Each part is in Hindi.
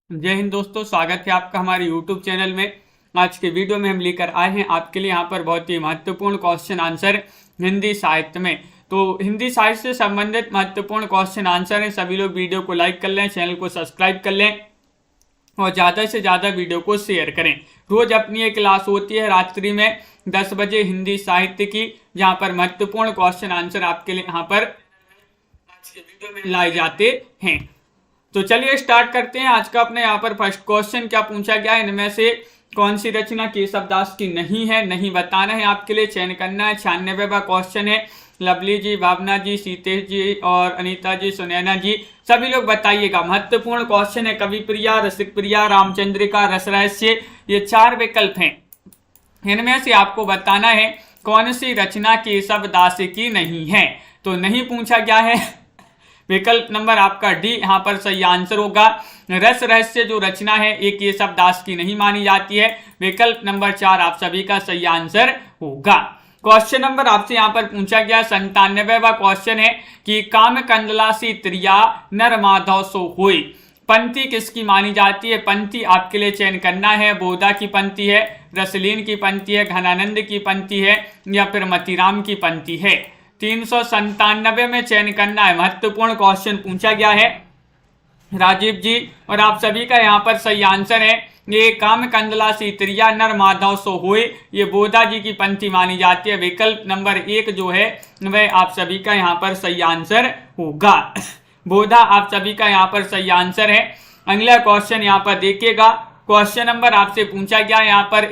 जय हिंद दोस्तों, स्वागत है आपका हमारे YouTube चैनल में। आज के वीडियो में हम लेकर आए हैं आपके लिए यहाँ पर बहुत ही महत्वपूर्ण क्वेश्चन आंसर हिंदी साहित्य में। तो हिंदी साहित्य से संबंधित महत्वपूर्ण क्वेश्चन आंसर हैं। सभी लोग वीडियो को लाइक कर लें, चैनल को सब्सक्राइब कर लें और ज़्यादा से ज़्यादा वीडियो को शेयर करें। रोज अपनी एक क्लास होती है रात्रि में 10 बजे हिंदी साहित्य की, जहाँ पर महत्वपूर्ण क्वेश्चन आंसर आपके लिए यहाँ पर आज के वीडियो में लाए जाते हैं। तो चलिए स्टार्ट करते हैं। आज का अपने यहाँ पर फर्स्ट क्वेश्चन क्या पूछा गया है, इनमें से कौन सी रचना केशवदास की नहीं है, नहीं बताना है आपके लिए, चयन करना है। 96वां क्वेश्चन है। लवली जी, भावना जी, सीतेश जी और अनीता जी, सुनैना जी, सभी लोग बताइएगा। महत्वपूर्ण क्वेश्चन है। कवि प्रिया, रसिक प्रिया, रामचंद्रिका, रस रहस्य, ये 4 विकल्प हैं। इनमें से आपको बताना है कौन सी रचना केशवदास की नहीं है। तो नहीं पूछा गया है। विकल्प नंबर आपका डी यहाँ पर सही आंसर होगा। रस रहस्य जो रचना है ये केशवदास की नहीं मानी जाती है। विकल्प नंबर 4 आप सभी का सही आंसर होगा। क्वेश्चन नंबर आपसे यहाँ पर पूछा गया 97वां क्वेश्चन है कि काम कंदलासी त्रिया नर माधव सो होई, पंक्ति किसकी मानी जाती है। पंक्ति आपके लिए चयन करना है। बोधा की पंक्ति है, रसलीन की पंक्ति है, घनानंद की पंक्ति है या फिर मतीराम की पंक्ति है। 397 में चयन करना है। महत्वपूर्ण क्वेश्चन पूछा गया है राजीव जी, और आप सभी का यहाँ पर सही आंसर है। ये काम कंदलासी त्रिया नर माधव सो होए, ये बोधा जी की पंक्ति मानी जाती है। विकल्प नंबर 1 जो है वह आप सभी का यहाँ पर सही आंसर होगा। बोधा आप सभी का यहाँ पर सही आंसर है। अगला क्वेश्चन यहाँ पर देखिएगा। क्वेश्चन नंबर आपसे पूछा गया यहाँ पर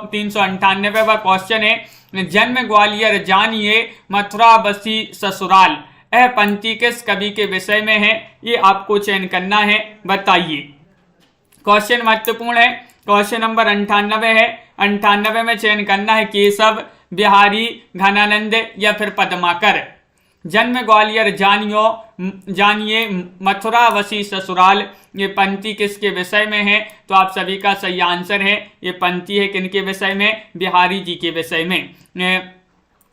398वां क्वेश्चन है। जन्म ग्वालियर जानिए मथुरा बसी ससुराल, यह पंक्ति किस कवि के विषय में है, ये आपको चयन करना है। बताइए। क्वेश्चन महत्वपूर्ण है। क्वेश्चन नंबर 98 है। 98 में चयन करना है केशव, बिहारी, घनानंद या फिर पद्माकर। जन्म ग्वालियर जानिए मथुरा बसी ससुराल, ये पंक्ति किसके विषय में है। तो आप सभी का सही आंसर है। ये पंक्ति है किनके विषय में, बिहारी जी के विषय में।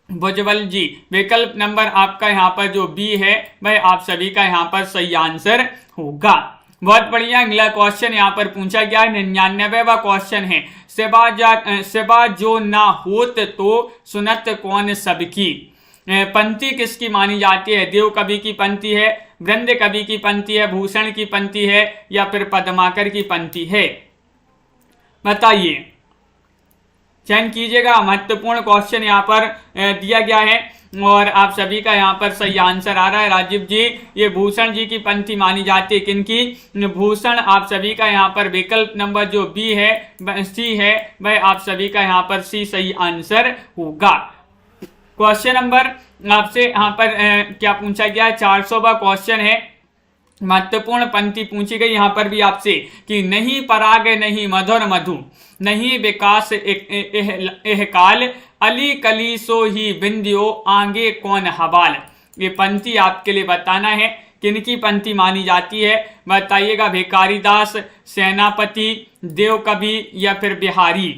भुजबल जी। विकल्प नंबर आपका यहाँ पर जो बी है वह आप सभी का यहाँ पर सही आंसर होगा। बहुत बढ़िया। अगला क्वेश्चन यहाँ पर पूछा गया है। 99वां क्वेश्चन है। सिवा जो ना होत तो सुनत कौन सबकी, पंक्ति किसकी मानी जाती है। देव कवि की पंक्ति है, वृंद कवि की पंक्ति है, भूषण की पंक्ति है या फिर पद्माकर की पंक्ति है। बताइए, चयन कीजिएगा। महत्वपूर्ण क्वेश्चन यहाँ पर दिया गया है और आप सभी का यहाँ पर सही आंसर आ रहा है। राजीव जी, ये भूषण जी की पंक्ति मानी जाती है। किनकी, भूषण। आप सभी का यहाँ पर विकल्प नंबर जो बी है, सी है, वह आप सभी का यहाँ पर सी सही आंसर होगा। क्वेश्चन नंबर आपसे यहाँ पर क्या पूछा गया है। 400वां क्वेश्चन है। महत्वपूर्ण पंक्ति पूछी गई यहाँ पर भी आपसे कि नहीं पराग नहीं मधुर मधु, नहीं विकास एह काल, अली कली सो ही बिंदियो आगे कौन हवाल। ये पंक्ति आपके लिए बताना है किनकी पंक्ति मानी जाती है। बताइएगा। भिखारीदास, सेनापति, देव कवि या फिर बिहारी।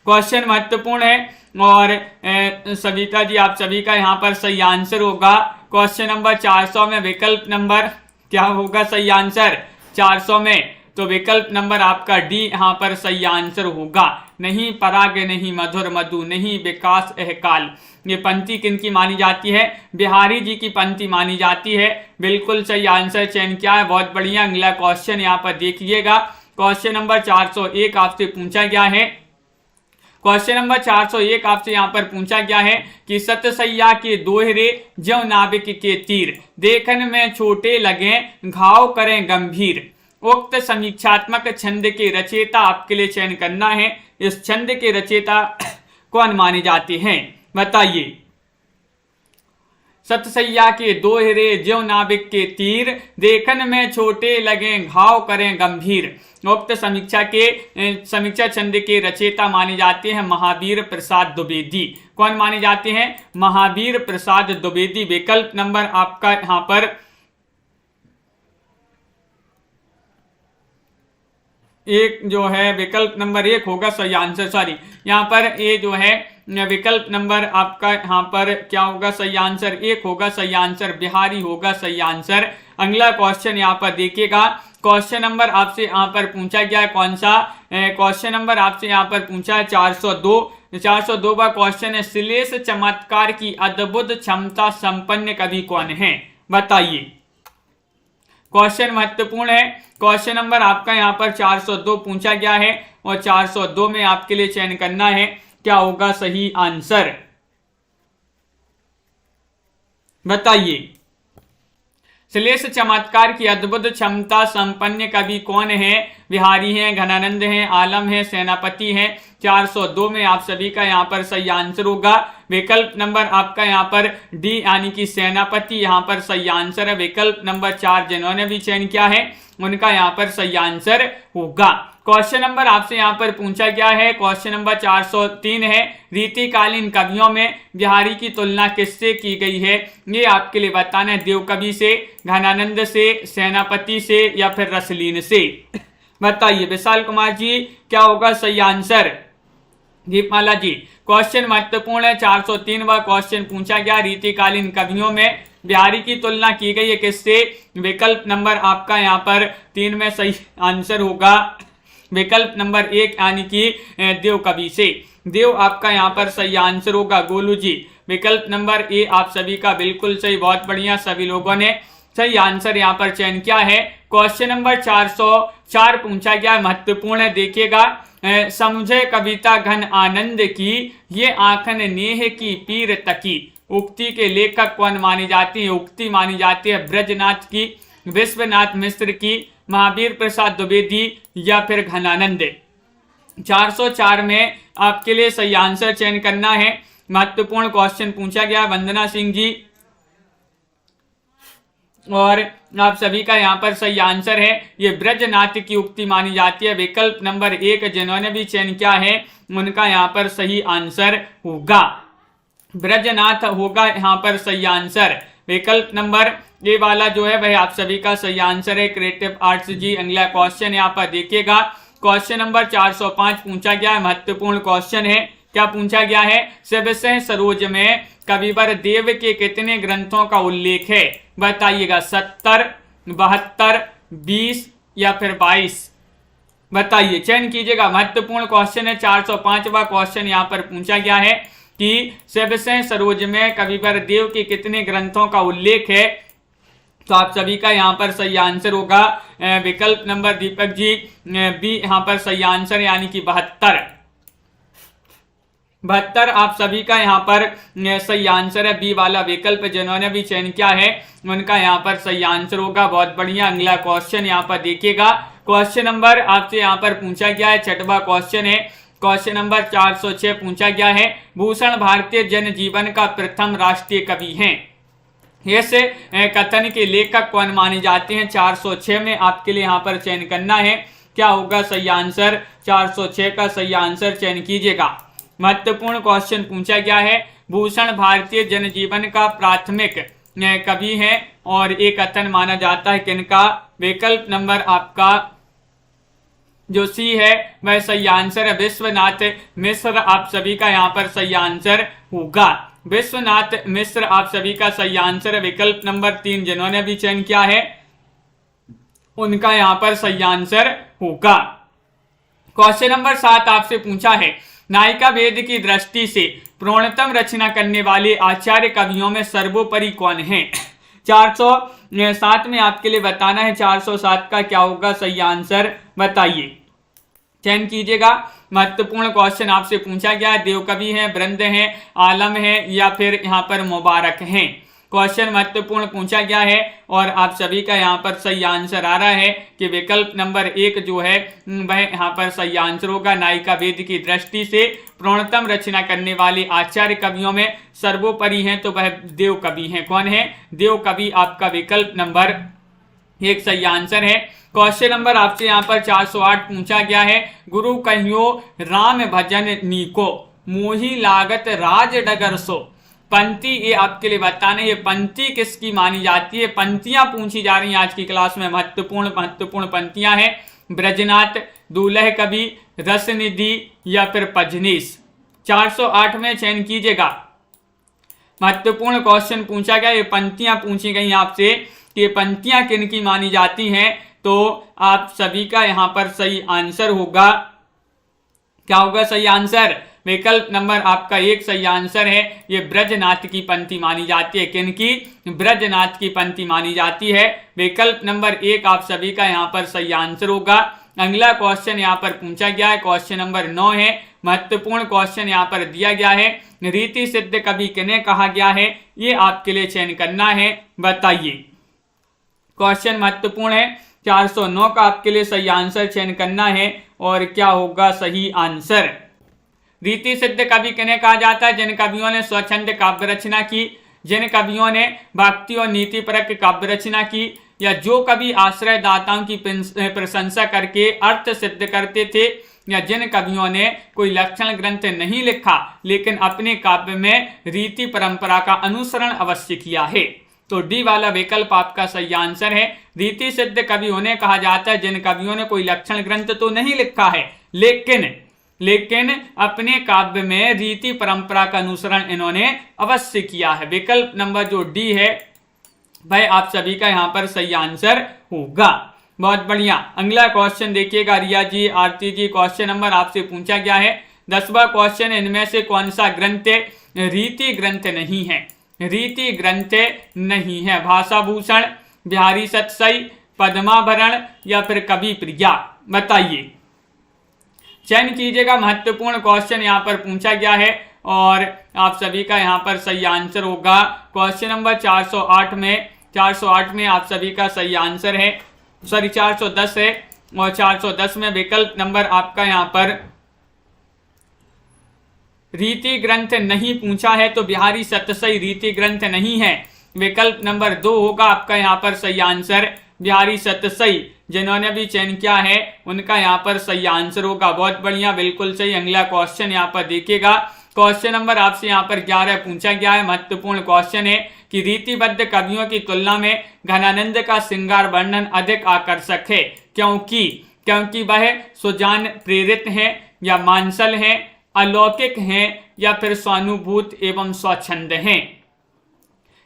क्वेश्चन महत्वपूर्ण है और सविता जी आप सभी का यहाँ पर सही आंसर होगा। क्वेश्चन नंबर 400 में विकल्प नंबर क्या होगा सही आंसर 400 में। तो विकल्प नंबर आपका डी यहाँ पर सही आंसर होगा। नहीं पराग नहीं मधुर मधु, नहीं विकास एहकाल, ये पंक्ति किनकी मानी जाती है। बिहारी जी की पंक्ति मानी जाती है। बिल्कुल सही आंसर चयन किया है। बहुत बढ़िया। अगला क्वेश्चन यहाँ पर देखिएगा। क्वेश्चन नंबर 401 आपसे पूछा गया है। क्वेश्चन नंबर 401 आपसे यहाँ पर पूछा गया है कि सतसैया के दोहरे ज्यों नाविक के तीर, देखन में छोटे लगे घाव करें गंभीर। उक्त समीक्षात्मक छंद के रचयिता आपके लिए चयन करना है। इस छंद के रचयिता कौन माने जाते हैं। बताइए। सतसैया के दोहरे ज्यों नाविक के तीर, देखन में छोटे लगे घाव करें गंभीर। उक्त समीक्षा छंद के रचयिता माने जाते हैं महावीर प्रसाद द्विवेदी। कौन माने जाते हैं, महावीर प्रसाद द्विवेदी। विकल्प नंबर आपका यहाँ पर एक जो है विकल्प नंबर 1 होगा सही आंसर। सॉरी, यहाँ पर ये जो है विकल्प नंबर आपका यहाँ पर क्या होगा सही आंसर 1 होगा सही आंसर, बिहारी होगा सही आंसर। अगला क्वेश्चन यहाँ पर देखिएगा। क्वेश्चन नंबर आपसे यहाँ पर पूछा गया है कौन सा, क्वेश्चन नंबर आपसे यहाँ पर पूछा है 402वां क्वेश्चन है, श्लेष चमत्कार की अद्भुत क्षमता संपन्न कवि कौन है, बताइए। क्वेश्चन महत्वपूर्ण है। क्वेश्चन नंबर आपका यहाँ पर 402 पूछा गया है और 402 में आपके लिए चयन करना है क्या होगा सही आंसर, बताइए। श्लेष चमत्कार की अद्भुत क्षमता संपन्न कवि कौन है, बिहारी हैं, घनानंद हैं, आलम है, सेनापति हैं। 402 में आप सभी का यहाँ पर सही आंसर होगा विकल्प नंबर आपका यहाँ पर डी यानी कि सेनापति यहाँ पर सही आंसर है। विकल्प नंबर 4 जिन्होंने भी चयन किया है उनका यहाँ पर सही आंसर होगा। क्वेश्चन नंबर आपसे यहाँ पर पूछा गया है, क्वेश्चन नंबर 403 है, रीतिकालीन कवियों में बिहारी की तुलना किससे की गई है, ये आपके लिए बताना है। देव कवि से, घनानंद से, सेनापति से या फिर रसलीन से, बताइए। विशाल कुमार जी क्या होगा सही आंसर, दीपमाला जी। क्वेश्चन महत्वपूर्ण है। 403वां क्वेश्चन पूछा गया, रीतिकालीन कवियों में बिहारी की तुलना की गई है किससे, विकल्प नंबर आपका यहाँ पर 3 में सही आंसर होगा विकल्प नंबर 1 यानी कि देव कवि से। देव आपका यहाँ पर सही आंसर होगा। गोलू जी विकल्प नंबर ए आप सभी का बिल्कुल सही, बहुत बढ़िया, सभी लोगों ने सही आंसर यहाँ पर चयन किया है। क्वेश्चन नंबर 404 पूछा गया, महत्वपूर्ण है, देखिएगा। समझे कविता घन आनंद की, ये आंखन नेह की पीर तकी, उक्ति के लेखक कौन मानी जाती है, उक्ति मानी जाती है ब्रजनाथ की, विश्वनाथ मिश्र की, महावीर प्रसाद द्विवेदी या फिर घनानंद। 404 में आपके लिए सही आंसर चयन करना है। महत्वपूर्ण क्वेश्चन पूछा गया, वंदना सिंह जी और आप सभी का यहाँ पर सही आंसर है, ये ब्रजनाथ की उक्ति मानी जाती है। विकल्प नंबर 1 जिन्होंने भी चयन किया है उनका यहाँ पर सही आंसर होगा ब्रजनाथ होगा यहाँ पर सही आंसर। विकल्प नंबर ये वाला जो है वह आप सभी का सही आंसर है। क्रिएटिव आर्ट्स जी अगला क्वेश्चन यहाँ पर देखिएगा। क्वेश्चन नंबर 405 पूछा गया है, महत्वपूर्ण क्वेश्चन है। क्या पूछा गया है, शिवसह सरोज में कविवर देव के कितने ग्रंथों का उल्लेख है, बताइएगा। 70, 72, 20 या फिर 22, बताइए, चयन कीजिएगा। महत्वपूर्ण क्वेश्चन है। 405वां क्वेश्चन यहाँ पर पूछा गया है कि शिवसह सरोज में कविवर देव के कितने ग्रंथों का उल्लेख है, तो आप सभी का यहाँ पर सही आंसर होगा विकल्प नंबर दीपक जी बी यहाँ पर सही आंसर यानी कि 72 आप सभी का यहाँ पर सही आंसर है। बी वाला विकल्प जिन्होंने भी चयन किया है उनका यहाँ पर सही आंसर होगा। बहुत बढ़िया। अगला क्वेश्चन यहाँ पर देखिएगा। क्वेश्चन नंबर आपसे यहाँ पर पूछा गया है, 6वां क्वेश्चन है। क्वेश्चन नंबर 406 पूछा गया है, भूषण भारतीय जनजीवन का प्रथम राष्ट्रीय कवि हैं, ऐसे कथन के लेखक कौन माने जाते हैं। 406 में आपके लिए यहाँ पर चयन करना है, क्या होगा सही आंसर। 406 का सही आंसर चयन कीजिएगा। महत्वपूर्ण क्वेश्चन पूछा गया है, भूषण भारतीय जनजीवन का प्राथमिक कवि है और एक कथन माना जाता है किनका। विकल्प नंबर आपका जो सी है वह सही आंसर है, विश्वनाथ मिश्र आप सभी का यहाँ पर सही आंसर होगा। विश्वनाथ मिश्र आप सभी का सही आंसर है। विकल्प नंबर 3 जिन्होंने भी चयन किया है उनका यहाँ पर सही आंसर होगा। क्वेश्चन नंबर 7 आपसे पूछा है, नायिका वेद की दृष्टि से पूर्णतम रचना करने वाले आचार्य कवियों में सर्वोपरि कौन है। 407 में आपके लिए बताना है 407 का क्या होगा सही आंसर, बताइए, चयन कीजिएगा। महत्वपूर्ण क्वेश्चन आपसे पूछा गया है, देव कवि हैं, ब्रंद हैं, आलम है या फिर यहाँ पर मुबारक हैं। क्वेश्चन महत्वपूर्ण पूछा गया है और आप सभी का यहाँ पर सही आंसर आ रहा है कि विकल्प नंबर 1 जो है वह यहाँ पर सही आंसर होगा। नायिका वेद की दृष्टि से पूर्णतम रचना करने वाले आचार्य कवियों में सर्वोपरि हैं तो वह देव कवि हैं। कौन है, देव कवि आपका विकल्प नंबर 1 सही आंसर है। क्वेश्चन नंबर आपसे यहाँ पर 408 पूछा गया है, गुरु कहियो राम भजन नीको, मोही लागत राज डगर सो। पंक्ति ये आपके लिए बताना है, ये पंक्ति किसकी मानी जाती है। पंक्तियां पूछी जा रही हैं आज की क्लास में, महत्वपूर्ण पंक्तियां हैं। ब्रजनाथ, दूल्हे कवि, रसनिधि या फिर पजनीश। 408 में चयन कीजिएगा। महत्वपूर्ण क्वेश्चन पूछा गया, ये पंक्तियां पूछी गई आपसे कि ये पंक्तियां किन की मानी जाती हैं, तो आप सभी का यहाँ पर सही आंसर होगा, क्या होगा सही आंसर? विकल्प नंबर आपका 1 सही आंसर है। ये ब्रजनाथ की पंक्ति मानी जाती है। किनकी? ब्रजनाथ की पंक्ति मानी जाती है। विकल्प नंबर 1 आप सभी का यहाँ पर सही आंसर होगा। अगला क्वेश्चन यहाँ पर पूछा गया है, क्वेश्चन नंबर 9 है। महत्वपूर्ण क्वेश्चन यहाँ पर दिया गया है। रीति सिद्ध कवि किन्हें कहा गया है? ये आपके लिए चयन करना है, बताइए। क्वेश्चन महत्वपूर्ण है। 409 का आपके लिए सही आंसर चयन करना है और क्या होगा सही आंसर? रीति सिद्ध कवि किन्हें कहा जाता है? जिन कवियों ने स्वच्छंद काव्य रचना की, जिन कवियों ने भक्ति और नीति परक काव्य रचना की, या जो कवि आश्रय दाताओं की प्रशंसा करके अर्थ सिद्ध करते थे, या जिन कवियों ने कोई लक्षण ग्रंथ नहीं लिखा लेकिन अपने काव्य में रीति परंपरा का अनुसरण अवश्य किया है। तो डी वाला विकल्प आपका सही आंसर है। रीति सिद्ध कवि उन्हें कहा जाता है जिन कवियों ने कोई लक्षण ग्रंथ तो नहीं लिखा है लेकिन अपने काव्य में रीति परंपरा का अनुसरण इन्होंने अवश्य किया है। विकल्प नंबर जो डी है भाई आप सभी का यहाँ पर सही आंसर होगा। बहुत बढ़िया। अगला क्वेश्चन देखिएगा रिया जी, आरती जी, क्वेश्चन नंबर आपसे पूछा गया है 10वां क्वेश्चन, इनमें से कौन सा ग्रंथ रीति ग्रंथ नहीं है? रीति ग्रंथ नहीं है। भाषा भूषण, बिहारी सतसई, पद्माभरण या फिर कवि प्रिया, बताइए। चयन कीजिएगा। महत्वपूर्ण क्वेश्चन यहाँ पर पूछा गया है और आप सभी का यहाँ पर सही आंसर होगा। क्वेश्चन नंबर 408 में आप सभी का सही आंसर है, सॉरी 410 है और 410 में विकल्प नंबर आपका यहाँ पर रीति ग्रंथ नहीं पूछा है, तो बिहारी सतसई रीति ग्रंथ नहीं है। विकल्प नंबर 2 होगा आपका यहाँ पर सही आंसर। बिहारी सतसई जिन्होंने भी चयन किया है उनका यहाँ पर सही आंसर होगा। बहुत बढ़िया, बिल्कुल सही। अगला क्वेश्चन यहाँ पर देखिएगा। क्वेश्चन नंबर आपसे यहाँ पर 11 पूछा गया है। महत्वपूर्ण क्वेश्चन है कि रीतिबद्ध कवियों की तुलना में घनानंद का श्रृंगार वर्णन अधिक आकर्षक है, क्योंकि वह सुजान प्रेरित है या मानसल है, अलौकिक हैं या फिर स्वानुभूत एवं स्वच्छंद हैं।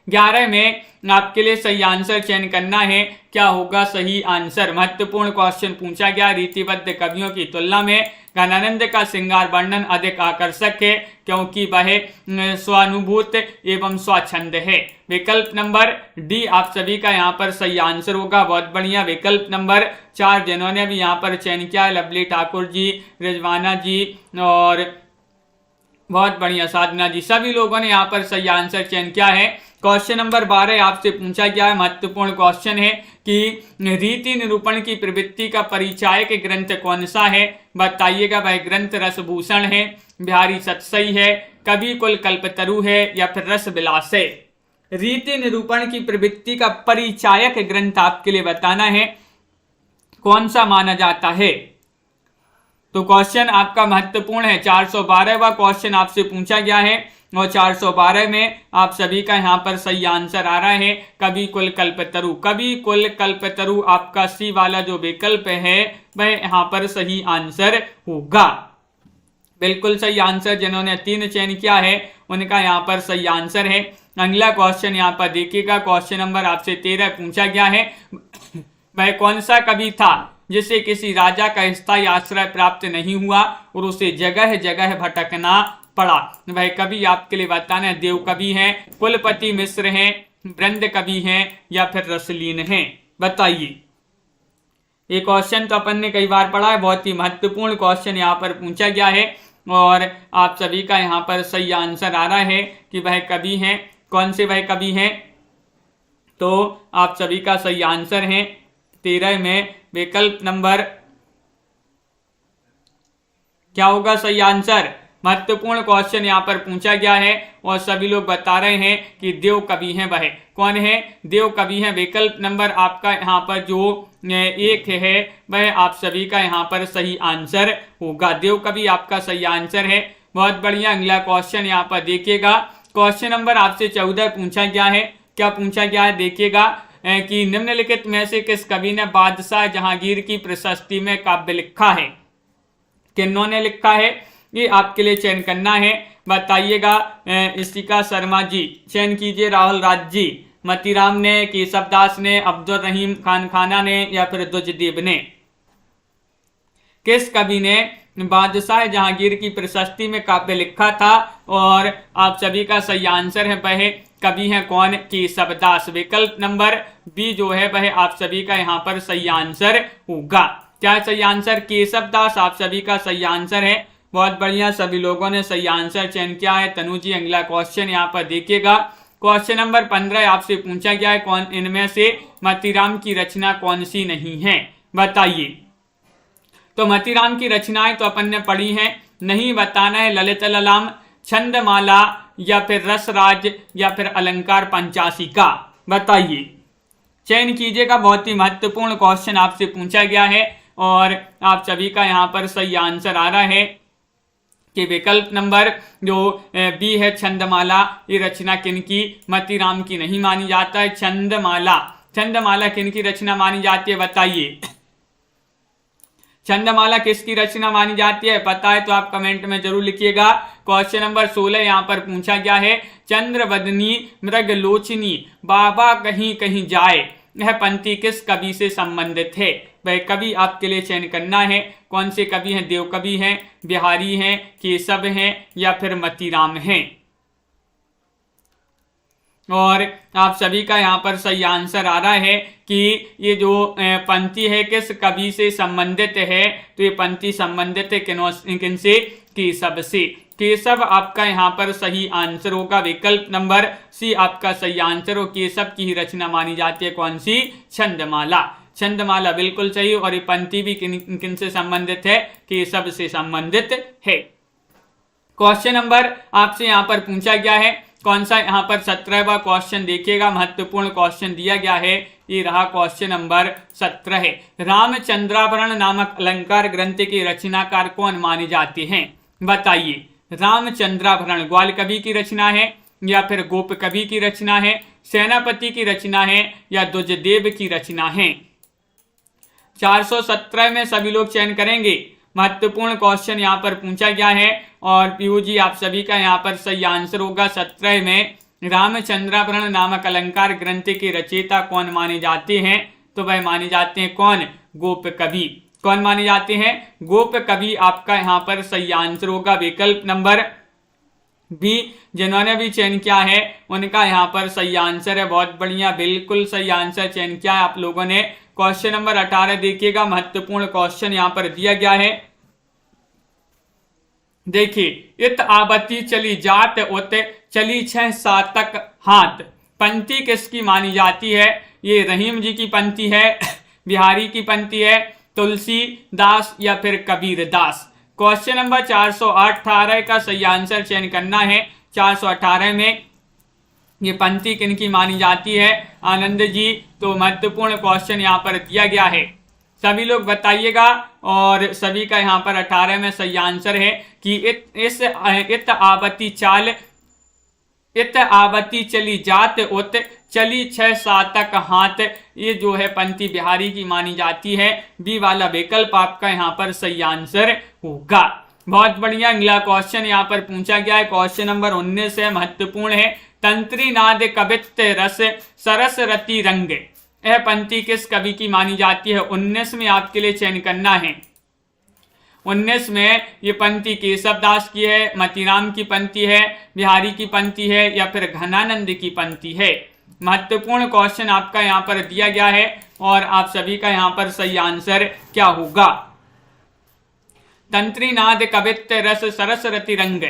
11 में आपके लिए सही आंसर चयन करना है, क्या होगा सही आंसर? महत्वपूर्ण क्वेश्चन पूछा गया। रीतिबद्ध कवियों की तुलना में घनानंद का श्रृंगार वर्णन अधिक आकर्षक है क्योंकि वह स्वानुभूत एवं स्वच्छंद है। विकल्प नंबर डी आप सभी का यहाँ पर सही आंसर होगा। बहुत बढ़िया। विकल्प नंबर 4 जिन्होंने भी यहाँ पर चयन किया है, लवली ठाकुर जी, रिजवाना जी और बहुत बढ़िया साधना जी, सभी लोगों ने यहाँ पर सही आंसर चयन किया है। क्वेश्चन नंबर 12 आपसे पूछा गया है। महत्वपूर्ण क्वेश्चन है कि रीति निरूपण की प्रवृत्ति का परिचायक ग्रंथ कौन सा है? बताइएगा। वह ग्रंथ रसभूषण है, बिहारी सतसई है, कवि कुल कल्पतरु है या फिर रस विलास है? रीति निरूपण की प्रवृत्ति का परिचायक ग्रंथ आपके लिए बताना है कौन सा माना जाता है। तो क्वेश्चन आपका महत्वपूर्ण है। 412वां क्वेश्चन आपसे पूछा गया है और 412 में आप सभी का यहाँ पर सही आंसर आ रहा है कवि कुल कल्पतरु। कवि कुल कल्पतरु आपका सी वाला जो विकल्प है वह यहाँ पर सही आंसर होगा। बिल्कुल सही आंसर। जिन्होंने 3 चयन किया है उनका यहाँ पर सही आंसर है। अगला क्वेश्चन यहाँ पर देखिएगा। क्वेश्चन नंबर आपसे 13 पूछा गया है। वह कौन सा कवि था जिसे किसी राजा का स्थायी आश्रय प्राप्त नहीं हुआ और उसे जगह जगह भटकना पड़ा? वह कवि आपके लिए बताना है। देव कवि हैं, कुलपति मिश्र हैं, वृंद कवि हैं या फिर रसलीन हैं? बताइए। ये क्वेश्चन तो अपन ने कई बार पढ़ा है। बहुत ही महत्वपूर्ण क्वेश्चन यहाँ पर पूछा गया है और आप सभी का यहाँ पर सही आंसर आ रहा है कि वह कवि हैं। कौन से वह कवि हैं? तो आप सभी का सही आंसर है 13 में विकल्प नंबर क्या होगा सही आंसर? महत्वपूर्ण क्वेश्चन यहाँ पर पूछा गया है और सभी लोग बता रहे हैं कि देव कवि हैं। वह कौन है? देव कवि हैं। विकल्प नंबर आपका यहाँ पर जो 1 है वह आप सभी का यहाँ पर सही आंसर होगा। देव कवि आपका सही आंसर है। बहुत बढ़िया। अगला क्वेश्चन यहाँ पर देखिएगा। क्वेश्चन नंबर आपसे 14 पूछा गया है। क्या पूछा गया है देखिएगा कि निम्नलिखित में से किस कवि ने बादशाह जहांगीर की प्रशस्ति में काव्य लिखा है? किन्होंने लिखा है ये आपके लिए चयन करना है। बताइएगा। इशिका शर्मा जी चयन कीजिए, राहुल राज जी, मतीराम ने, केशवदास ने, अब्दुल रहीम खान खाना ने या फिर दुजदेव ने। किस कवि ने बादशाह जहांगीर की प्रशस्ति में काव्य लिखा था? और आप सभी का सही आंसर है वह कवि है कौन? केशवदास। विकल्प नंबर बी जो है वह आप सभी का यहाँ पर सही आंसर होगा। क्या सही आंसर? केशवदास आप सभी का सही आंसर है। बहुत बढ़िया, सभी लोगों ने सही आंसर चयन किया है। तनु जी अगला क्वेश्चन यहाँ पर देखिएगा। क्वेश्चन नंबर 15 आपसे पूछा गया है कौन इनमें से मतीराम की रचना कौन सी नहीं है, बताइए। तो मतीराम की रचनाएं तो अपन ने पढ़ी हैं, नहीं बताना है ललित ललाम, छंदमाला या फिर रसराज या फिर अलंकार पंचाशिका, बताइए। चयन कीजिएगा, बहुत ही महत्वपूर्ण क्वेश्चन आपसे पूछा गया है और आप सभी का यहाँ पर सही आंसर आ रहा है कि विकल्प नंबर जो बी है छंदमाला, ये रचना किनकी? मतीराम की नहीं मानी जाता है। छंदमाला, छंदमाला किनकी रचना मानी जाती है, बताइए। छंदमाला किसकी रचना मानी जाती है? पता है तो आप कमेंट में जरूर लिखिएगा। क्वेश्चन नंबर 16 यहाँ पर पूछा गया है चंद्रवदनी मृगलोचनी बाबा कहीं कहीं जाए, यह पंक्ति किस कवि से संबंधित है? वह कवि आपके लिए चयन करना है। कौन से कवि हैं? देव कवि हैं, बिहारी हैं, केशव हैं या फिर मतीराम हैं? और आप सभी का यहाँ पर सही आंसर आ रहा है कि ये जो पंक्ति है किस कवि से संबंधित है? तो ये पंक्ति संबंधित है किनसे? केशव से। केशव आपका यहाँ पर सही आंसर होगा। विकल्प नंबर सी आपका सही आंसर हो। केशव की ही रचना मानी जाती है कौन सी? छंदमाला। छंदमाला बिल्कुल सही। और ये पंक्ति भी किन से संबंधित है? केशव से संबंधित है। क्वेश्चन नंबर आपसे यहाँ पर पूछा गया है कौन सा? यहाँ पर 17वां क्वेश्चन देखिएगा, महत्वपूर्ण क्वेश्चन दिया गया है। ये रहा क्वेश्चन नंबर 17 है। रामचंद्राभरण नामक अलंकार ग्रंथ के रचनाकार कौन माने जाते हैं, बताइए। रामचंद्राभरण ग्वाल कवि की रचना है या फिर गोप कवि की रचना है, सेनापति की रचना है या दुजदेव की रचना है? 417 में सभी लोग चयन करेंगे। महत्वपूर्ण क्वेश्चन यहाँ पर पूछा गया है और पीयू जी आप सभी का यहाँ पर सही आंसर होगा। 17 में रामचंद्राभरण नामक अलंकार ग्रंथ के रचयिता कौन माने जाते हैं? तो वह माने जाते हैं कौन? गोप कवि। कौन माने जाते हैं? गोप कवि आपका यहाँ पर सही आंसर होगा। विकल्प नंबर बी जिन्होंने भी चयन किया है उनका यहाँ पर सही आंसर है। बहुत बढ़िया, बिल्कुल सही आंसर चयन किया है आप लोगों ने। क्वेश्चन नंबर 18 देखिएगा, महत्वपूर्ण क्वेश्चन यहाँ पर दिया गया है। देखिए, इत आवती चली जात उत चली 6 सातक हाथ, पंक्ति किसकी मानी जाती है? ये रहीम जी की पंक्ति है, बिहारी की पंक्ति है, तुलसीदास या फिर कबीरदास? क्वेश्चन नंबर 418 का सही आंसर चयन करना है। 418 में ये पंक्ति किनकी मानी जाती है? आनंद जी। तो महत्वपूर्ण क्वेश्चन यहाँ पर दिया गया है, सभी लोग बताइएगा। और सभी का यहाँ पर 18 में सही आंसर है कि इत आवती चली जात उत चली 6 सातक हाथ, ये जो है पंक्ति बिहारी की मानी जाती है। बी वाला विकल्प आपका यहाँ पर सही आंसर होगा। बहुत बढ़िया, अगला क्वेश्चन यहाँ पर पूछा गया है। क्वेश्चन नंबर 19 है, महत्वपूर्ण है। तंत्री नाद कवित्व रस सरस रति रंग, यह पंक्ति किस कवि की मानी जाती है? 19 में आपके लिए चयन करना है। 19 में ये पंक्ति केशवदास की है, मतीराम की पंक्ति है, बिहारी की पंक्ति है या फिर घनानंद की पंक्ति है? महत्वपूर्ण क्वेश्चन आपका यहाँ पर दिया गया है और आप सभी का यहाँ पर सही आंसर क्या होगा? तंत्रीनाद कवित्व रस सरस रति रंग,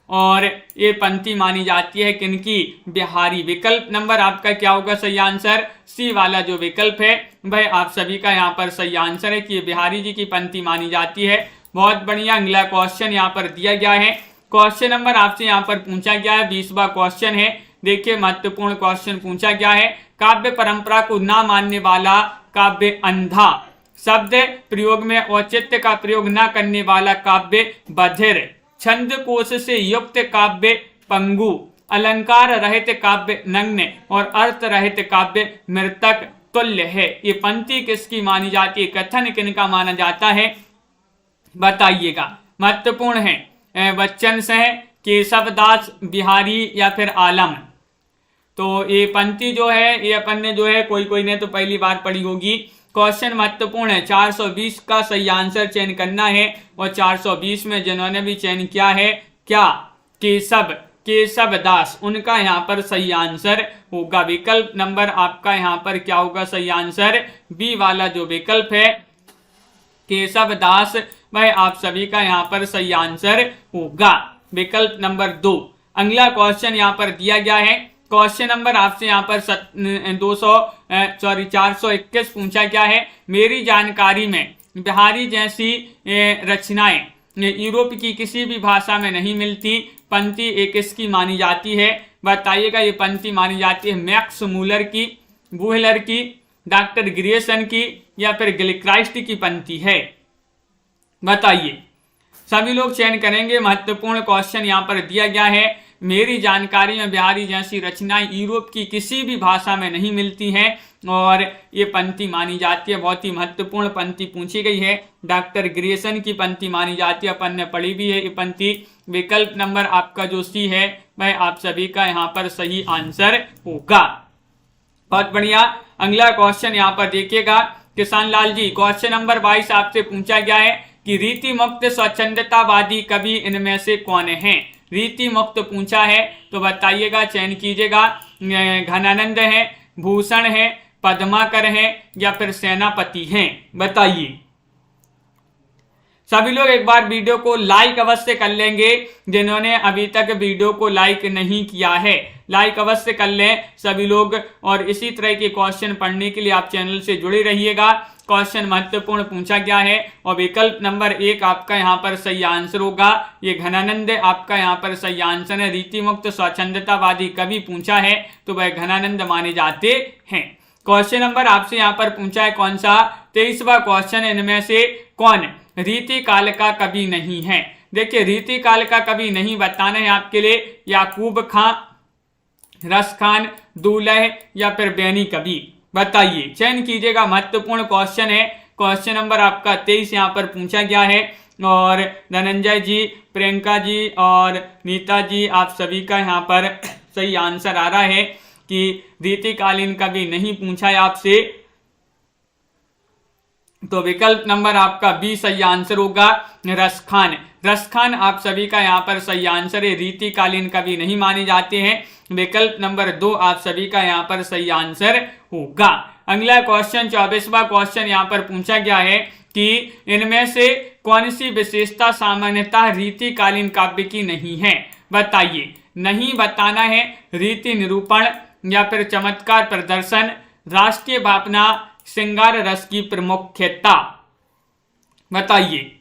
और ये पंक्ति मानी जाती है किनकी? बिहारी। विकल्प नंबर आपका क्या होगा सही आंसर? सी वाला जो विकल्प है वह आप सभी का यहाँ पर सही आंसर है कि ये बिहारी जी की पंक्ति मानी जाती है। बहुत बढ़िया, अगला क्वेश्चन यहाँ पर दिया गया है। क्वेश्चन नंबर आपसे यहाँ पर पूछा गया है, 20वां क्वेश्चन है। देखिए, महत्वपूर्ण क्वेश्चन पूछा गया है। काव्य परंपरा को ना मानने वाला काव्य अंधा, शब्द प्रयोग में औचित्य का प्रयोग न करने वाला काव्य बधिर, छंद कोश से युक्त काव्य पंगु, अलंकार रहित काव्य नग्न और अर्थ रहित काव्य मृतक तुल्य है। ये पंक्ति किसकी मानी जाती है? कथन किनका माना जाता है? बताइएगा। महत्वपूर्ण है। बच्चन से केशवदास, बिहारी या फिर आलम? तो ये पंक्ति जो है ये अपन ने जो है कोई ने तो पहली बार पढ़ी होगी। क्वेश्चन महत्वपूर्ण है, 420 का सही आंसर चयन करना है और 420 में जिन्होंने भी चयन किया है क्या, केशव दास, उनका यहाँ पर सही आंसर होगा विकल्प नंबर आपका यहाँ पर क्या होगा सही आंसर, बी वाला जो विकल्प है केशव दास, वह आप सभी का यहाँ पर सही आंसर होगा विकल्प नंबर 2। अगला क्वेश्चन यहाँ पर दिया गया है, क्वेश्चन नंबर आपसे यहाँ पर 421 पूछा गया है। मेरी जानकारी में बिहारी जैसी रचनाएं यूरोप की किसी भी भाषा में नहीं मिलती, पंक्ति एक किसकी मानी जाती है, बताइएगा। ये पंक्ति मानी जाती है मैक्स मूलर की, बुहलर की, डॉक्टर ग्रियर्सन की या फिर गिलक्राइस्ट की पंक्ति है, बताइए। सभी लोग चयन करेंगे। महत्वपूर्ण क्वेश्चन यहाँ पर दिया गया है, मेरी जानकारी में बिहारी जैसी रचनाएं यूरोप की किसी भी भाषा में नहीं मिलती हैं और ये पंक्ति मानी जाती है। बहुत ही महत्वपूर्ण पंक्ति पूछी गई है, डॉक्टर ग्रियर्सन की पंक्ति मानी जाती है, अपन ने पढ़ी भी है ये पंक्ति। विकल्प नंबर आपका जो सी है वह आप सभी का यहाँ पर सही आंसर होगा। बहुत बढ़िया। अगला क्वेश्चन यहाँ पर देखिएगा किसान लाल जी, क्वेश्चन नंबर 22 आपसे पूछा गया है कि रीति मुक्त स्वच्छंदतावादी कवि इनमें से कौन है। रीति मुक्त पूछा है तो बताइएगा, चयन कीजिएगा। घनानंद है, भूषण है, पद्माकर है या फिर सेनापति हैं, बताइए। सभी लोग एक बार वीडियो को लाइक अवश्य कर लेंगे, जिन्होंने अभी तक वीडियो को लाइक नहीं किया है लाइक अवश्य कर लें सभी लोग। और इसी तरह के क्वेश्चन पढ़ने के लिए आप चैनल से जुड़े रहिएगा। क्वेश्चन महत्वपूर्ण पूछा गया है और विकल्प नंबर 1 आपका यहाँ पर सही आंसर होगा। ये घनानंद आपका यहाँ पर सही आंसर है। रीति मुक्त स्वच्छंदतावादी कवि पूछा है तो वह घनानंद माने जाते हैं। क्वेश्चन नंबर आपसे यहाँ पर पूछा है कौन सा, 23वां क्वेश्चन, इनमें से कौन रीति काल का कवि नहीं है। देखिए रीति काल का कवि नहीं बताना है आपके लिए, याकूब खां, रस खान, दूल्हे या फिर बैनी कवि, बताइए। चयन कीजिएगा, महत्वपूर्ण क्वेश्चन है। क्वेश्चन नंबर आपका 23 यहाँ पर पूछा गया है और धनंजय जी, प्रियंका जी और नीता जी, आप सभी का यहाँ पर सही आंसर आ रहा है कि रीतिकालीन कवि नहीं पूछा है आपसे, तो विकल्प नंबर आपका बी सही आंसर होगा, रस खान आप सभी का यहाँ पर सही आंसर है। रीतिकालीन कवि नहीं माने जाते हैं। विकल्प नंबर 2 आप सभी का यहाँ पर सही आंसर होगा। अगला क्वेश्चन 24वां क्वेश्चन यहाँ पर पूछा गया है कि इनमें से कौन सी विशेषता सामान्यतः रीतिकालीन काव्य की नहीं है, बताइए। नहीं बताना है, रीति निरूपण या फिर चमत्कार प्रदर्शन, राष्ट्रीय भावना, श्रृंगार रस की प्रमुखता, बताइए।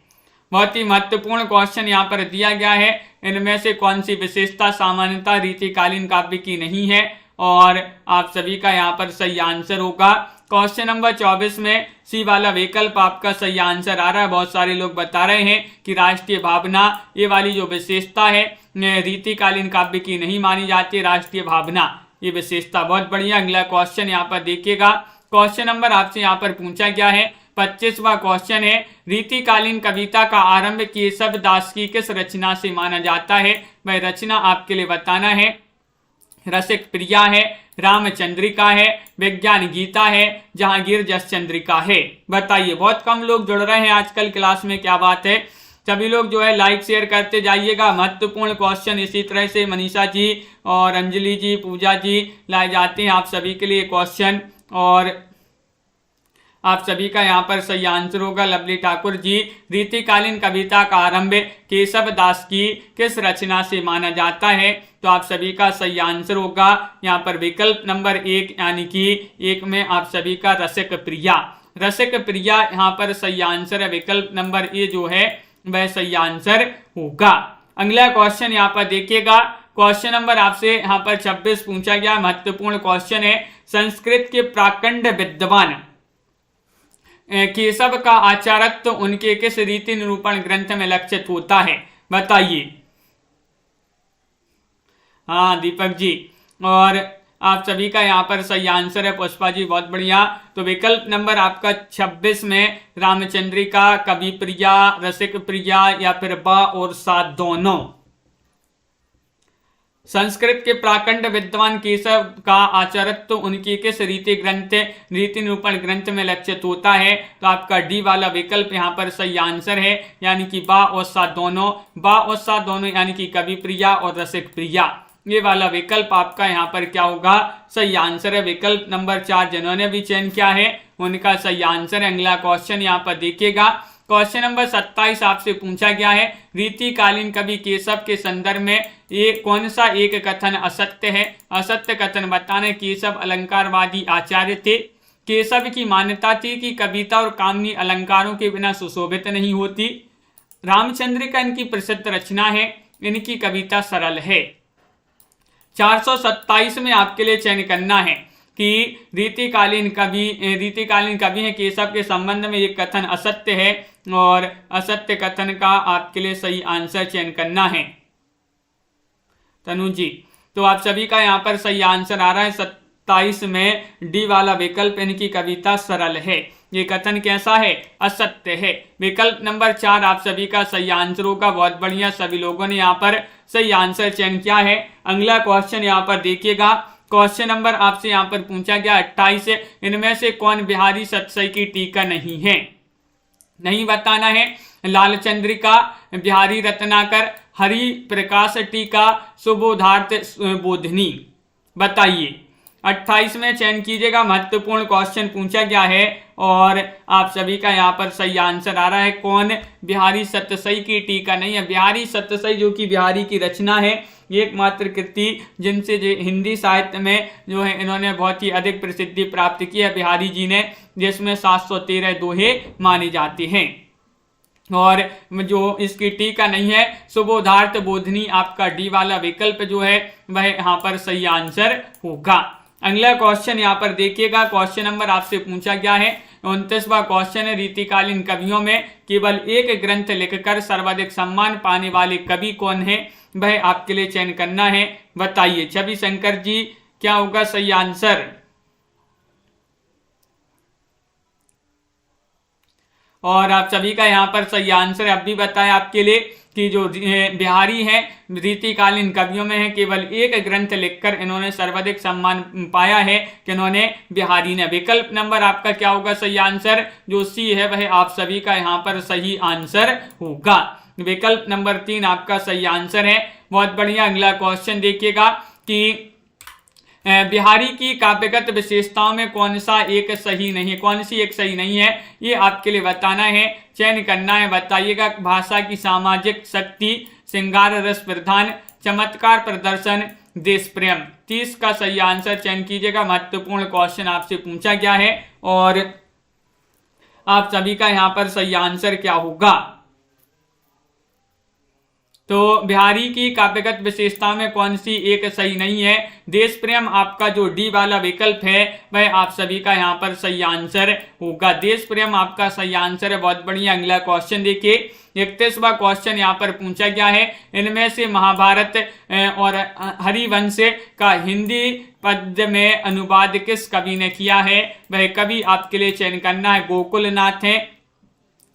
बहुत ही महत्वपूर्ण क्वेश्चन यहाँ पर दिया गया है, इनमें से कौन सी विशेषता सामान्यतः रीतिकालीन काव्य की नहीं है और आप सभी का यहाँ पर सही आंसर होगा। क्वेश्चन नंबर 24 में सी वाला विकल्प आपका सही आंसर आ रहा है। बहुत सारे लोग बता रहे हैं कि राष्ट्रीय भावना ये वाली जो विशेषता है रीतिकालीन काव्य की नहीं मानी जाती, राष्ट्रीय भावना ये विशेषता। बहुत बढ़िया। अगला क्वेश्चन यहाँ पर देखिएगा, क्वेश्चन नंबर आपसे यहाँ पर पूछा गया है 25वां क्वेश्चन है, रीतिकालीन कविता का आरंभ केशव दास की किस रचना से माना जाता है। वह रचना आपके लिए बताना है। रसिक प्रिया है, रामचंद्रिका है, विज्ञान गीता है, जहांगीर जस चंद्रिका है, बताइए। बहुत कम लोग जुड़ रहे हैं आजकल क्लास में, क्या बात है। सभी लोग जो है लाइक शेयर करते जाइएगा। महत्वपूर्ण क्वेश्चन इसी तरह से मनीषा जी और अंजलि जी, पूजा जी लाए जाते हैं आप सभी के लिए क्वेश्चन और आप सभी का यहाँ पर सही आंसर होगा। लवली ठाकुर जी, रीतिकालीन कविता का आरंभ केशव दास की किस रचना से माना जाता है, तो आप सभी का सही आंसर होगा यहाँ पर विकल्प नंबर 1 यानी कि 1 में आप सभी का रसिक प्रिया यहाँ पर सही आंसर है। विकल्प नंबर ए जो है वह सही आंसर होगा। अगला क्वेश्चन यहाँ पर देखिएगा, क्वेश्चन नंबर आपसे यहाँ पर 26 पूछा गया, महत्वपूर्ण क्वेश्चन है। संस्कृत के प्राकंड विद्वान केशव का आचारत्व उनके किस रीति निरूपण ग्रंथ में लक्षित होता है, बताइए। हाँ दीपक जी, और आप सभी का यहाँ पर सही आंसर है। पुष्पा जी, बहुत बढ़िया। तो विकल्प नंबर आपका 26 में रामचंद्रिका, कवि प्रिया, रसिक प्रिया या फिर बा और सा दोनों, संस्कृत के प्राकंड विद्वान केशव का आचार्यत्व उनकी किस रीति ग्रंथ रीति निरूपण ग्रंथ में लक्षित होता है? तो आपका डी वाला विकल्प यहाँ पर सही आंसर है, यानी कि बा और सा दोनों यानी कि कवि प्रिया और रसिक प्रिया, ये वाला विकल्प आपका यहाँ पर क्या होगा? सही आंसर है। विकल्प नंबर 4 जिन्होंने भी चयन किया है उनका सही आंसर है। अगला क्वेश्चन यहाँ पर देखिएगा, क्वेश्चन नंबर 27 आपसे पूछा गया है, रीतिकालीन कवि केशव के संदर्भ में ये कौन सा एक कथन असत्य है? असत्य कथन बताने। केशव अलंकारवादी आचार्य थे। केशव की मान्यता थी कि कविता और कामनी अलंकारों के बिना सुशोभित नहीं होती। रामचंद्रिका इनकी प्रसिद्ध रचना है, इनकी कविता सरल है। 427 में आपके लिए चयन करना है कि रीतिकालीन कवि हैं केशव के संबंध में ये कथन असत्य है, और असत्य कथन का आपके लिए सही आंसर चयन करना है। तनु जी, तो आप सभी का यहाँ पर सही आंसर आ रहा है 27 में डी वाला विकल्प, इनकी कविता सरल है। ये कथन कैसा है? असत्य है। विकल्प नंबर 4 आप सभी का सही आंसर होगा। बहुत बढ़िया, सभी लोगों ने यहाँ पर सही आंसर चयन किया है। अगला क्वेश्चन यहाँ पर देखिएगा, क्वेश्चन नंबर आपसे यहाँ पर पूछा गया 28, इनमें से कौन बिहारी सतसई की टीका नहीं है? नहीं बताना है। लाल चंद्रिका, बिहारी रत्नाकर, हरि प्रकाश टीका, सुबोधार्थ बोधनी, बताइए। 28 में चयन कीजिएगा, महत्वपूर्ण क्वेश्चन पूछा गया है और आप सभी का यहाँ पर सही आंसर आ रहा है। कौन बिहारी सतसई की टीका नहीं है? बिहारी सतसई जो कि बिहारी की रचना है, एकमात्र कृति जिनसे हिंदी साहित्य में जो है इन्होंने बहुत ही अधिक प्रसिद्धि प्राप्त की है बिहारी जी ने, जिसमें 713 दोहे माने जाते हैं। और जो इसकी टीका नहीं है सुबोधार्थ बोधनी, आपका डी वाला विकल्प जो है वह यहाँ पर सही आंसर होगा। अगला क्वेश्चन यहाँ पर देखिएगा, क्वेश्चन नंबर आपसे पूछा गया है 29वां क्वेश्चन है, रीतिकालीन कवियों में केवल एक ग्रंथ लिखकर सर्वाधिक सम्मान पाने वाले कवि कौन है? वह आपके लिए चयन करना है, बताइए। छवि शंकर जी, क्या होगा सही आंसर? और आप सभी का यहाँ पर सही आंसर अब भी बताया आपके लिए कि जो बिहारी हैं रीतिकालीन कवियों में है, केवल एक ग्रंथ लिखकर इन्होंने सर्वाधिक सम्मान पाया है कि इन्होंने बिहारी ने। विकल्प नंबर आपका क्या होगा सही आंसर? जो सी है वह आप सभी का यहाँ पर सही आंसर होगा। विकल्प नंबर 3 आपका सही आंसर है। बहुत बढ़िया। अगला क्वेश्चन देखिएगा कि बिहारी की काव्यगत विशेषताओं में कौन सा एक सही नहीं है? कौन सी एक सही नहीं है, ये आपके लिए बताना है, चयन करना है, बताइएगा। भाषा की सामाजिक शक्ति, श्रृंगार रस प्रधान, चमत्कार प्रदर्शन, देश प्रेम। 30 का सही आंसर चयन कीजिएगा। महत्वपूर्ण क्वेश्चन आपसे पूछा गया है और आप सभी का यहाँ पर सही आंसर क्या होगा? तो बिहारी की काव्यगत विशेषता में कौन सी एक सही नहीं है? देश प्रेम, आपका जो डी वाला विकल्प है वह आप सभी का यहाँ पर सही आंसर होगा। देश प्रेम आपका सही आंसर है। बहुत बढ़िया। अगला क्वेश्चन देखिए, 31वां क्वेश्चन यहाँ पर पूछा गया है, इनमें से महाभारत और हरिवंश का हिंदी पद्य में अनुवाद किस कवि ने किया है? वह कवि आपके लिए चयन करना है। गोकुलनाथ है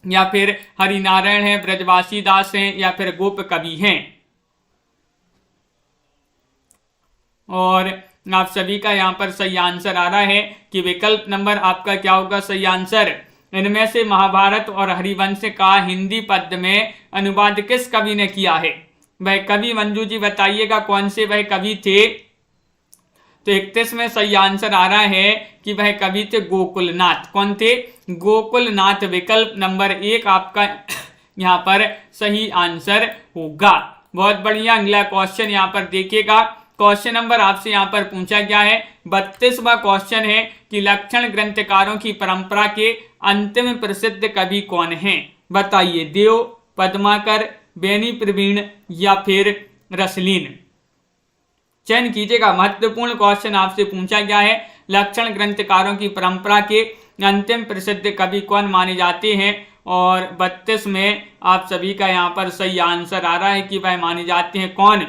या फिर हरिनारायण है, ब्रजवासी दास हैं या फिर गोप कवि हैं। और आप सभी का यहाँ पर सही आंसर आ रहा है कि विकल्प नंबर आपका क्या होगा सही आंसर? इनमें से महाभारत और हरिवंश का हिंदी पद्य में अनुवाद किस कवि ने किया है? वह कवि मंजू जी बताइएगा कौन से वह कवि थे? तो 31 में सही आंसर आ रहा है कि वह कवि थे गोकुलनाथ। कौन थे? गोकुलनाथ। विकल्प नंबर 1 आपका यहाँ पर सही आंसर होगा। बहुत बढ़िया। अगला क्वेश्चन यहाँ पर देखिएगा, क्वेश्चन नंबर आपसे यहाँ पर पूछा गया है 32वां क्वेश्चन है कि लक्षण ग्रंथकारों की परंपरा के अंतिम प्रसिद्ध कवि कौन हैं? बताइए। देव, पद्माकर, बेनी प्रवीण या फिर रसलीन, चयन कीजिएगा। महत्वपूर्ण क्वेश्चन आपसे पूछा गया है, लक्षण ग्रंथकारों की परंपरा के अंतिम प्रसिद्ध कवि कौन माने जाते हैं? और 32 में आप सभी का यहाँ पर सही आंसर आ रहा है कि वह माने जाते हैं कौन?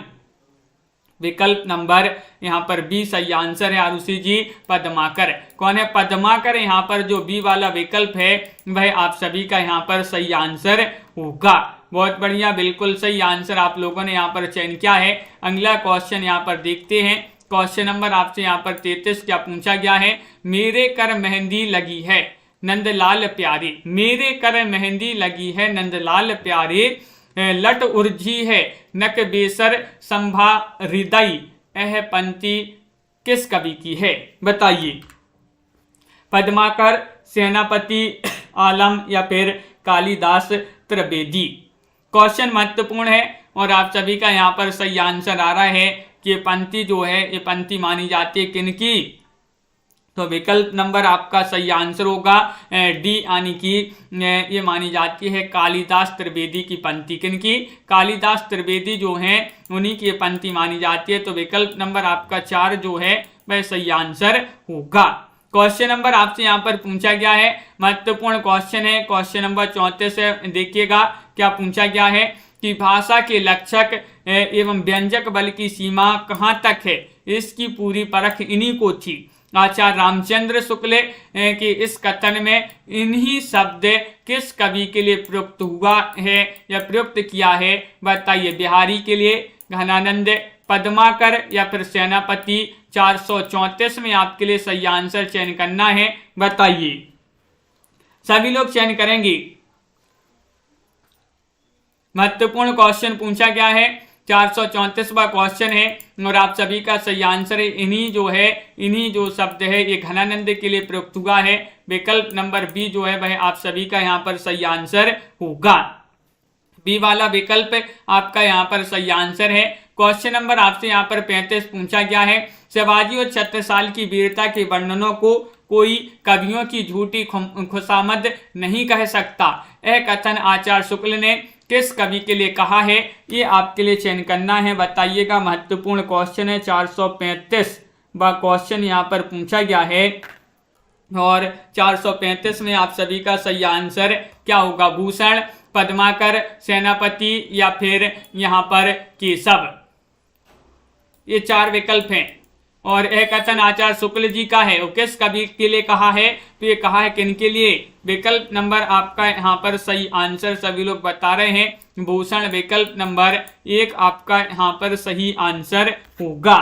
विकल्प नंबर यहाँ पर बी सही आंसर है। आरुषि जी, पद्माकर। कौन है? पद्माकर। यहाँ पर जो बी वाला विकल्प है वह आप सभी का यहाँ पर सही आंसर होगा। बहुत बढ़िया, बिल्कुल सही आंसर आप लोगों ने यहाँ पर चयन किया है। अगला क्वेश्चन यहाँ पर देखते हैं। क्वेश्चन नंबर आपसे यहाँ पर 33 क्या पूछा गया है। मेरे कर मेहंदी लगी है नंदलाल प्यारे, मेरे कर मेहंदी लगी है नंदलाल प्यारे, लट उर्जी है नक बेसर संभा हृदय, यह पंक्ति किस कवि की है, बताइए। पद्माकर, सेनापति, आलम या फिर कालिदास त्रिवेदी। क्वेश्चन महत्वपूर्ण है और आप सभी का यहाँ पर सही आंसर आ रहा है कि ये पंक्ति जो है ये पंक्ति मानी जाती है किनकी, तो विकल्प नंबर आपका सही आंसर होगा डी, यानी कि ये मानी जाती है कालिदास त्रिवेदी की पंक्ति। किनकी, कालिदास त्रिवेदी जो हैं उन्हीं की ये पंक्ति मानी जाती है। तो विकल्प नंबर आपका 4 जो है वह सही आंसर होगा। क्वेश्चन नंबर आपसे यहाँ पर पूछा गया है, महत्वपूर्ण क्वेश्चन है। क्वेश्चन नंबर 34 है, देखिएगा क्या पूछा गया है कि भाषा के लक्षक एवं व्यंजक बल की सीमा कहाँ तक है, इसकी पूरी परख इन्हीं को थी। आचार्य रामचंद्र शुक्ल के इस कथन में इन्हीं शब्द किस कवि के लिए प्रयुक्त हुआ है या प्रयुक्त किया है, बताइए। बिहारी के लिए, घनानंद, पद्माकर या फिर सेनापति। 434 में आपके लिए सही आंसर चयन करना है, बताइए। सभी लोग चयन करेंगे। महत्वपूर्ण क्वेश्चन पूछा गया है, 434वां क्वेश्चन है और आप सभी का सही आंसर है इन्हीं जो शब्द है ये घनानंद के लिए प्रयुक्त हुआ है। विकल्प नंबर बी जो है वह आप सभी का यहाँ पर सही आंसर होगा। बी वाला विकल्प आपका यहाँ पर सही आंसर है। क्वेश्चन नंबर आपसे यहाँ पर 35 पूछा गया है। शिवाजी और छत्रसाल की वीरता के वर्णनों को कोई कवियों की झूठी खुशामद नहीं कह सकता, यह कथन आचार्य शुक्ल ने किस कवि के लिए कहा है, ये आपके लिए चयन करना है, बताइएगा। महत्वपूर्ण क्वेश्चन है, 435 वह क्वेश्चन यहाँ पर पूछा गया है और 435 में आप सभी का सही आंसर क्या होगा। भूषण, पद्माकर, सेनापति या फिर यहाँ पर केशव, ये 4 विकल्प हैं और यह कथन आचार्य शुक्ल जी का है। और किस कवि के लिए कहा है, तो ये कहा है किन के लिए। विकल्प नंबर आपका यहाँ पर सही आंसर सभी लोग बता रहे हैं, भूषण। विकल्प नंबर 1 आपका यहाँ पर सही आंसर होगा।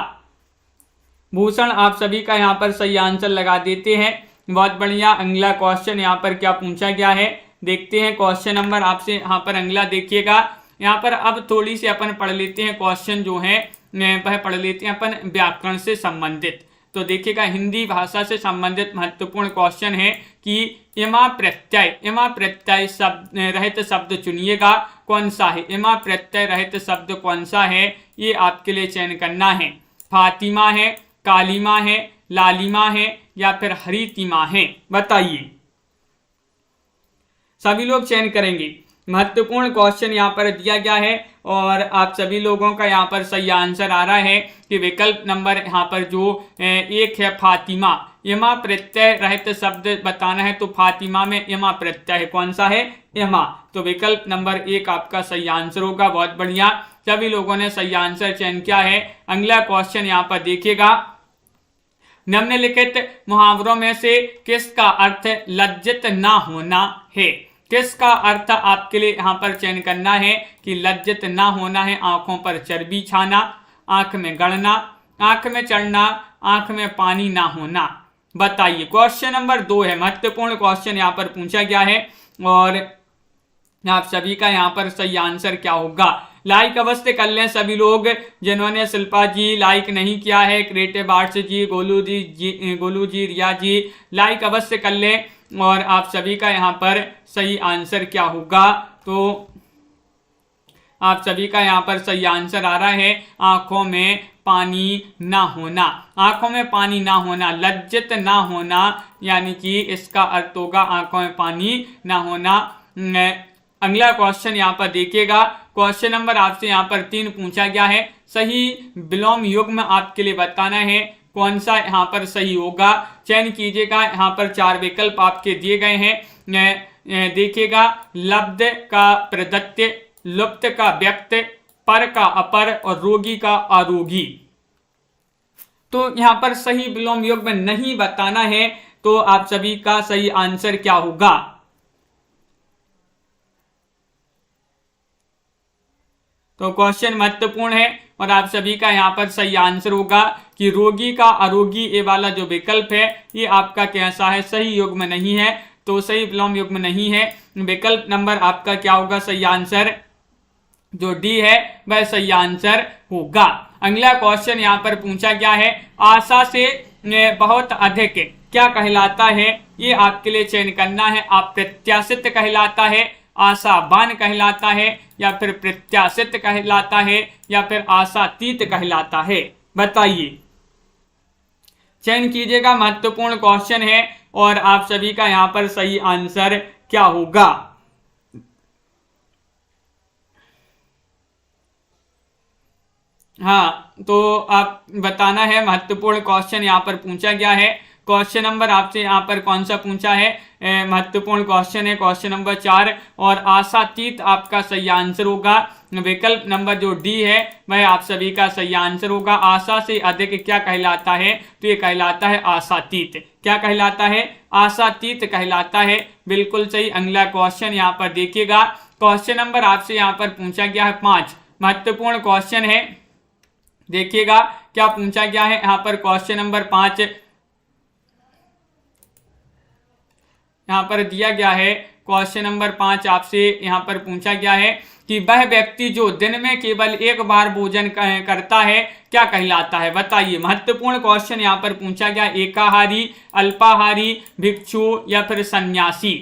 भूषण आप सभी का यहाँ पर सही आंसर लगा देते हैं, बहुत बढ़िया। अगला क्वेश्चन यहाँ पर क्या पूछा गया है, देखते हैं। क्वेश्चन नंबर आपसे यहाँ पर अगला देखिएगा। यहाँ पर अब थोड़ी सी अपन पढ़ लेते हैं क्वेश्चन जो है वह पढ़ लेते हैं अपन व्याकरण से संबंधित। तो देखिएगा, हिंदी भाषा से संबंधित महत्वपूर्ण क्वेश्चन है कि इमा प्रत्यय शब्द रहित शब्द चुनिएगा, कौन सा है। इमा प्रत्यय रहित शब्द कौन सा है, ये आपके लिए चयन करना है। फातिमा है, कालीमा है, लालिमा है या फिर हरितिमा है, बताइए। सभी लोग चयन करेंगे। महत्वपूर्ण क्वेश्चन यहाँ पर दिया गया है और आप सभी लोगों का यहाँ पर सही आंसर आ रहा है कि विकल्प नंबर यहाँ पर जो 1 है फातिमा। इमा प्रत्यय रहित शब्द बताना है तो फातिमा में इमा प्रत्यय है, कौन सा है, इमा। तो विकल्प नंबर 1 आपका सही आंसर होगा, बहुत बढ़िया। सभी लोगों ने सही आंसर चयन किया है। अगला क्वेश्चन यहाँ पर देखिएगा। निम्नलिखित मुहावरों में से किसका अर्थ लज्जित ना होना है, किसका अर्थ आपके लिए यहाँ पर चयन करना है कि लज्जित ना होना है। आंखों पर चर्बी छाना, आंख में गड़ना, आंख में चढ़ना, आंख में पानी ना होना, बताइए। क्वेश्चन नंबर 2 है, महत्वपूर्ण क्वेश्चन यहाँ पर पूछा गया है और आप सभी का यहाँ पर सही आंसर क्या होगा। लाइक अवश्य कर लें सभी लोग, जिन्होंने शिल्पा जी लाइक नहीं किया है, क्रिएटिव आर्ट्स जी, गोलू जी, रिया जी, लाइक अवश्य कर लें। और आप सभी का यहाँ पर सही आंसर क्या होगा, तो आप सभी का यहाँ पर सही आंसर आ रहा है आंखों में पानी ना होना। आंखों में पानी ना होना, लज्जित ना होना, यानी कि इसका अर्थ होगा आंखों में पानी ना होना। अगला क्वेश्चन यहाँ पर देखिएगा। क्वेश्चन नंबर आपसे यहाँ पर 3 पूछा गया है। सही विलोम युग्म आपके लिए बताना है, कौन सा यहाँ पर सही होगा, चयन कीजिएगा। यहाँ पर 4 विकल्प आपके दिए गए हैं, देखिएगा। लब्ध का प्रदत्त, लुप्त का व्यक्त, पर का अपर और रोगी का आरोगी। तो यहाँ पर सही विलोम युग्म नहीं बताना है, तो आप सभी का सही आंसर क्या होगा। तो क्वेश्चन महत्वपूर्ण है और आप सभी का यहाँ पर सही आंसर होगा कि रोगी का अरोगी ए वाला जो विकल्प है ये आपका कैसा है, सही युग्म नहीं है, तो सही विलोम युग्म नहीं है। विकल्प नंबर आपका क्या होगा, सही आंसर जो डी है वह सही आंसर होगा। अगला क्वेश्चन यहाँ पर पूछा गया है, आशा से बहुत अधिक क्या कहलाता है, ये आपके लिए चयन करना है। अप्रत्याशित कहलाता है, आशावान कहलाता है, या फिर प्रत्याशित कहलाता है, या फिर आशातीत कहलाता है, बताइए। चयन कीजिएगा, महत्वपूर्ण क्वेश्चन है और आप सभी का यहाँ पर सही आंसर क्या होगा। हाँ, तो आप बताना है, महत्वपूर्ण क्वेश्चन यहाँ पर पूछा गया है। क्वेश्चन नंबर आपसे यहाँ पर कौन सा पूछा है, महत्वपूर्ण क्वेश्चन है क्वेश्चन नंबर 4 और आशातीत आपका सही आंसर होगा। विकल्प नंबर जो डी है वह आप सभी का सही आंसर होगा। आशा से अधिक क्या कहलाता है, तो ये कहलाता है आशातीत। क्या कहलाता है, आशातीत कहलाता है, बिल्कुल सही। अगला क्वेश्चन यहाँ पर देखिएगा, क्वेश्चन नंबर आपसे यहाँ पर पूछा गया है 5, महत्वपूर्ण क्वेश्चन है। देखिएगा क्या पूछा गया है यहाँ पर, क्वेश्चन नंबर 5 यहाँ पर दिया गया है। क्वेश्चन नंबर 5 आपसे यहाँ पर पूछा गया है कि वह व्यक्ति जो दिन में केवल एक बार भोजन करता है क्या कहलाता है, बताइए। महत्वपूर्ण क्वेश्चन यहाँ पर पूछा गया, एकाहारी, अल्पाहारी, भिक्षु या फिर सन्यासी।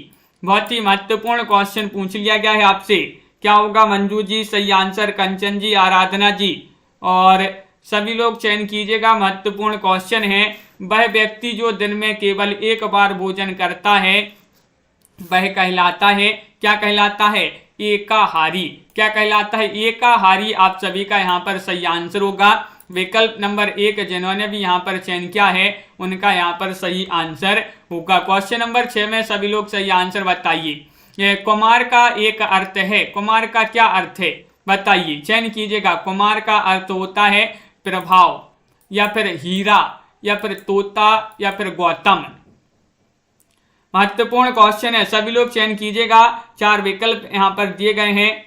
बहुत ही महत्वपूर्ण क्वेश्चन पूछ लिया गया है आपसे। क्या होगा, मंजू जी सही आंसर, कंचन जी, आराधना जी, और सभी लोग चयन कीजिएगा। महत्वपूर्ण क्वेश्चन है, वह व्यक्ति जो दिन में केवल एक बार भोजन करता है वह कहलाता है, क्या कहलाता है, एकाहारी। क्या कहलाता है, एकाहारी। आप सभी का यहाँ पर सही आंसर होगा। विकल्प नंबर 1 जिन्होंने भी यहाँ पर चयन किया है उनका यहाँ पर सही आंसर होगा। क्वेश्चन नंबर 6 में सभी लोग सही आंसर बताइए। कुमार का एक अर्थ है, कुमार का क्या अर्थ है, बताइए। चयन कीजिएगा। कुमार का अर्थ होता है प्रभाव, या फिर हीरा, या फिर तोता, या फिर गौतम। महत्वपूर्ण क्वेश्चन है, सभी लोग चयन कीजिएगा। 4 विकल्प यहां पर दिए गए हैं।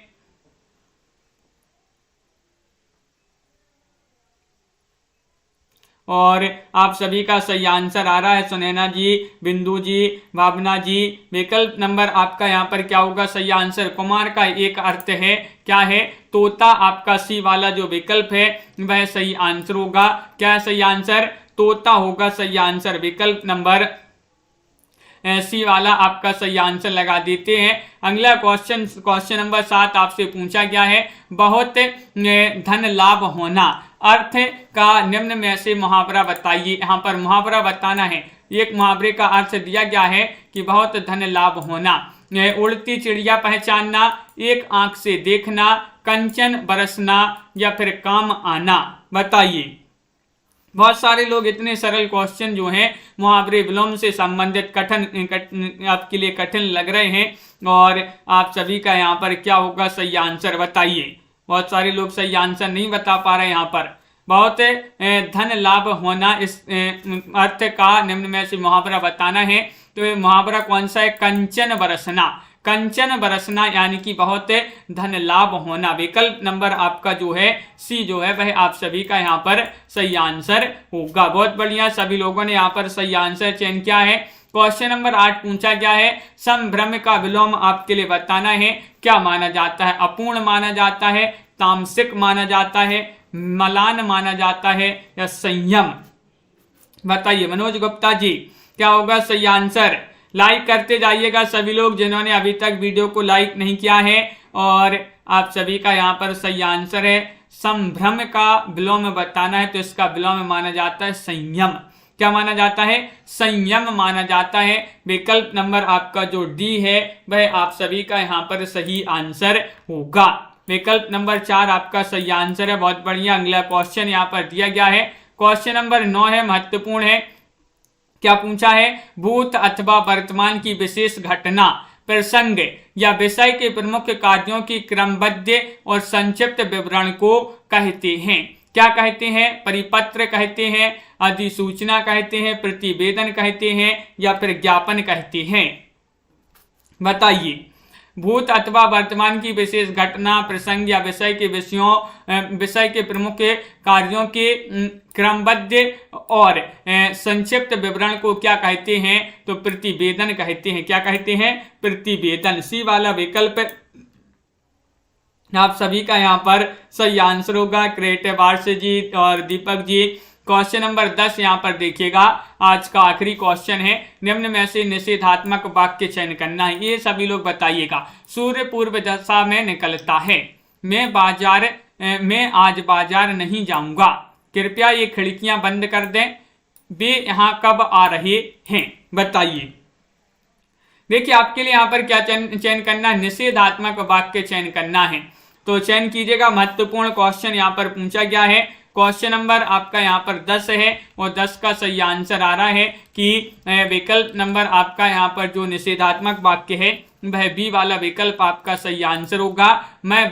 और आप सभी का सही आंसर आ रहा है, सुनैना जी, बिंदु जी, भावना जी। विकल्प नंबर आपका यहाँ पर क्या होगा, सही आंसर। कुमार का एक अर्थ है, क्या है, तोता। आपका सी वाला जो विकल्प है वह सही आंसर होगा। क्या सही आंसर, तोता होगा सही आंसर। विकल्प नंबर सी वाला आपका सही आंसर लगा देते हैं। अगला क्वेश्चन, क्वेश्चन नंबर 7 आपसे पूछा गया है, बहुत धन लाभ होना अर्थ का निम्न में से मुहावरा बताइए। यहाँ पर मुहावरा बताना है। एक मुहावरे का अर्थ दिया गया है कि बहुत धन लाभ होना, उड़ती चिड़िया पहचानना, एक आंख से देखना, कंचन बरसना, या फिर काम आना, बताइए। बहुत सारे लोग इतने सरल क्वेश्चन जो हैं मुहावरे विलोम से संबंधित आपके लिए कठिन लग रहे हैं, और आप सभी का यहाँ पर क्या होगा, सही आंसर बताइए। बहुत सारे लोग सही आंसर नहीं बता पा रहे। यहाँ पर बहुत धन लाभ होना, इस अर्थ का निम्न में से मुहावरा बताना है। तो ये मुहावरा कौन सा है, कंचन बरसना। कंचन बरसना यानी कि बहुत धन लाभ होना। विकल्प नंबर आपका जो है सी जो है वह आप सभी का यहाँ पर सही आंसर होगा। बहुत बढ़िया, सभी लोगों ने यहाँ पर सही आंसर चयन किया है। क्वेश्चन नंबर 8 पूछा गया है, संभ्रम का विलोम आपके लिए बताना है। क्या माना जाता है, अपूर्ण माना जाता है, तामसिक माना जाता है, मलान माना जाता है, या संयम, बताइए। मनोज गुप्ता जी, क्या होगा सही आंसर। लाइक करते जाइएगा सभी लोग जिन्होंने अभी तक वीडियो को लाइक नहीं किया है। और आप सभी का यहाँ पर सही आंसर है, संभ्रम का विलोम बताना है, तो इसका विलोम माना जाता है संयम। क्या माना जाता है, संयम माना जाता है। विकल्प नंबर आपका जो डी है वह आप सभी का यहाँ पर सही आंसर होगा। विकल्प नंबर 4 आपका सही आंसर है। बहुत बढ़िया। अगला क्वेश्चन यहाँ पर दिया गया है, क्वेश्चन नंबर 9 है, महत्वपूर्ण है। क्या पूछा है, भूत अथवा वर्तमान की विशेष घटना, प्रसंग या विषय के प्रमुख कार्यों की क्रमबद्ध और संक्षिप्त विवरण को कहते हैं। क्या कहते हैं, परिपत्र कहते हैं, अधिसूचना कहते हैं, प्रतिवेदन कहते हैं, या फिर ज्ञापन कहते हैं, बताइए। भूत अथवा वर्तमान की विशेष घटना, प्रसंग या विषय के प्रमुख कार्यों के क्रमबद्ध और संक्षिप्त विवरण को क्या कहते हैं? तो प्रतिवेदन कहते हैं। क्या कहते हैं? प्रतिवेदन। सी वाला विकल्प आप सभी का यहाँ पर सही आंसर होगा। क्रिएटिव आर्ट्स जी और दीपक जी। क्वेश्चन नंबर 10 यहाँ पर देखिएगा, आज का आखिरी क्वेश्चन है। निम्न में से निषेधात्मक वाक्य चयन करना है, ये सभी लोग बताइएगा। सूर्य पूर्व दिशा में निकलता है, मैं आज बाजार नहीं जाऊंगा, कृपया ये खिड़कियां बंद कर दें, वे यहाँ कब आ रहे हैं? बताइए। देखिए आपके लिए यहाँ पर क्या चयन करना है? निषेधात्मक वाक्य चयन करना है, तो चयन कीजिएगा। महत्वपूर्ण क्वेश्चन यहाँ पर पूछा गया है। क्वेश्चन नंबर आपका यहाँ पर 10 है और 10 का सही आंसर आ रहा है कि विकल्प नंबर आपका यहाँ पर जो निषेधात्मक वाक्य है वह बी वाला विकल्प आपका सही आंसर होगा। मैं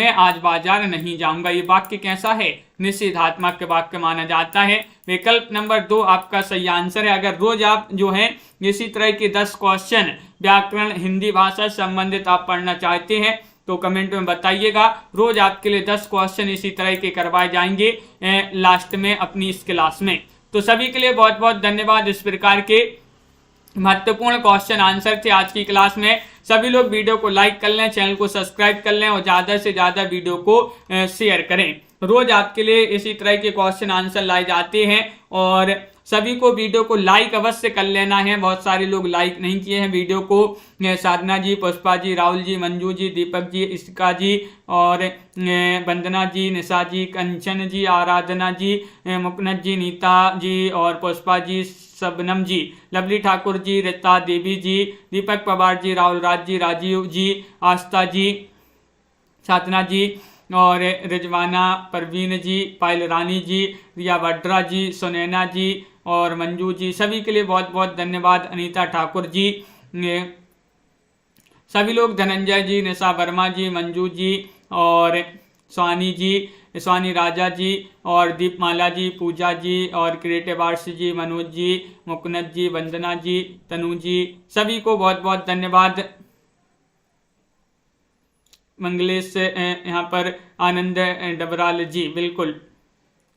आज बाजार नहीं जाऊंगा, ये वाक्य कैसा है? निषेधात्मक वाक्य माना जाता है। विकल्प नंबर 2 आपका सही आंसर है। अगर रोज आप जो है इसी तरह के 10 क्वेश्चन व्याकरण हिंदी भाषा संबंधित आप पढ़ना चाहते हैं तो कमेंट में बताइएगा। रोज आपके लिए 10 क्वेश्चन इसी तरह के करवाए जाएंगे लास्ट में अपनी इस क्लास में। तो सभी के लिए बहुत बहुत धन्यवाद। इस प्रकार के महत्वपूर्ण क्वेश्चन आंसर थे आज की क्लास में। सभी लोग वीडियो को लाइक कर लें, चैनल को सब्सक्राइब कर लें और ज़्यादा से ज़्यादा वीडियो को शेयर करें। रोज आपके लिए इसी तरह के क्वेश्चन आंसर लाए जाते हैं और सभी को वीडियो को लाइक अवश्य कर लेना है। बहुत सारे लोग लाइक नहीं किए हैं वीडियो को। साधना जी, पुष्पा जी, राहुल जी, मंजू जी, दीपक जी, इशिका जी और वंदना जी, निशा जी, कंचन जी, आराधना जी, मुकनत जी, नीता जी और पुष्पा जी, शबनम जी, लवली ठाकुर जी, रीता देवी जी, दीपक पवार जी, राहुल राज जी, राजीव जी, आस्था जी, साधना जी और रिजवाना, परवीन जी, पायल रानी जी, रिया वड्रा जी, सुनैना जी और मंजू जी, सभी के लिए बहुत बहुत धन्यवाद। अनीता ठाकुर जी, सभी लोग, धनंजय जी, निशा वर्मा जी, मंजू जी और स्वानी जी, स्वानी राजा जी और दीपमाला जी, पूजा जी और क्रिएटिव आर्ट्स जी, मनोज जी, मुकनत जी, वंदना जी, तनु जी, सभी को बहुत बहुत धन्यवाद। मंगलेश यहाँ पर आनंद डबराल जी बिल्कुल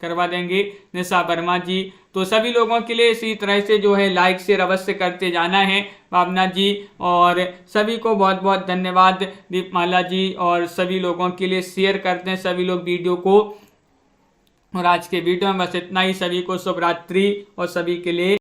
करवा देंगे, निशा वर्मा जी। तो सभी लोगों के लिए इसी तरह से जो है लाइक शेयर अवश्य करते जाना है। भावना जी और सभी को बहुत बहुत धन्यवाद। दीपमाला जी और सभी लोगों के लिए शेयर करते हैं सभी लोग वीडियो को। और आज के वीडियो में बस इतना ही। सभी को शुभ रात्रि और सभी के लिए